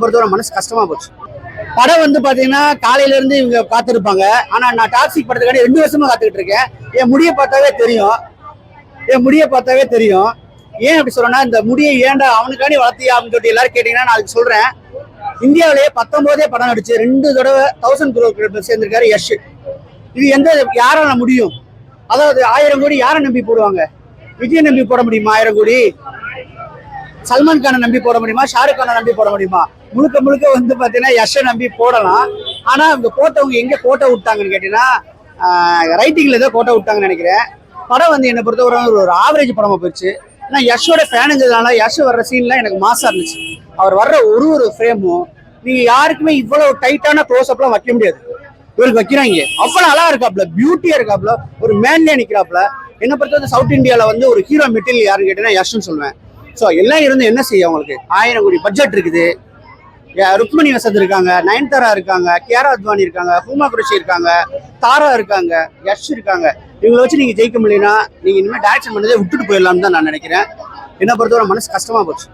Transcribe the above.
பொறுத்தவரை மனசு கஷ்டமா போச்சு. படம் வந்து பாத்தீங்கன்னா காலையில இருந்து இவங்க காத்திருப்பாங்க. ஆனா நான் டாக்ஸிக் படத்துக்காண்டி 2 வருஷமா காத்துக்கிட்டு இருக்கேன். என் முடியை பார்த்தாவே தெரியும். ஏன் அப்படி சொல்றேன்னா, இந்த முடியை ஏன்டா அவனுக்காண்டி வளர்த்தியா அப்படின்னு சொல்லிட்டு எல்லாரும் கேட்டீங்கன்னா நான் அதுக்கு சொல்றேன். இந்தியாவிலேயே 19 படம் நடிச்சு 2 தடவை 1000 crore சேர்ந்திருக்காரு யஷ். இது யாரால முடியும்? அதாவது 1000 கோடி யாரை நம்பி போடுவாங்க? விஜய் நம்பி போட முடியுமா 1000 கோடி? சல்மான் கானை நம்பி போட முடியுமா? ஷாருக் கானை நம்பி போட முடியுமா? முழுக்க வந்து பாத்தீங்கன்னா யஷை நம்பி போடலாம். ஆனா அவங்க போட்டவங்க எங்க கோட்டை விட்டாங்கன்னு கேட்டீங்கன்னா, ரைட்டிங்ல ஏதோ கோட்டை விட்டாங்கன்னு நினைக்கிறேன். படம் வந்து என்னை பொறுத்தவரை ஒரு ஆவரேஜ் படமா போயிடுச்சு. ஏன்னா யஷோட ஃபேனுங்கிறதுனால யஷ் வர்ற சீன்லாம் எனக்கு மாசா இருந்துச்சு. அவர் வர்ற ஒரு ஃப்ரேமும் நீங்க யாருக்குமே இவ்வளவு டைட்டான க்ளோஸ் அப்லாம் வைக்க முடியாது. இவருக்கு வைக்கிறாங்க. அவ்வளவு அழகா இருக்காப்ல, பியூட்டியா இருக்காப்ல, ஒரு மேன்லியா நிக்கிறாப்ல. என்ன பொறுத்தவரை சவுத் இந்தியால வந்து ஒரு ஹீரோ மெட்டீரியல் யாருன்னு கேட்டீங்கன்னா யஷ்ன்னு சொல்லுவேன். ஸோ எல்லாம் இருந்து என்ன செய்யும்? அவங்களுக்கு 1000 கோடி பட்ஜெட் இருக்குது. ருக்மணி வசந்த் இருக்காங்க, நயன்தாரா இருக்காங்க, கியாரா அத்வானி இருக்காங்க, ஹூமா குரேஷி இருக்காங்க, தாரா இருக்காங்க, யஷ் இருக்காங்க. இவங்களை வச்சு நீங்க ஜெயிக்க முடியலன்னா நீங்க இனிமேல் டைரக்ஷன் பண்ணதே விட்டுட்டு போயிடலாம்னு தான் நான் நினைக்கிறேன். என்ன பொறுத்தவரை மனசு கஷ்டமா போச்சு.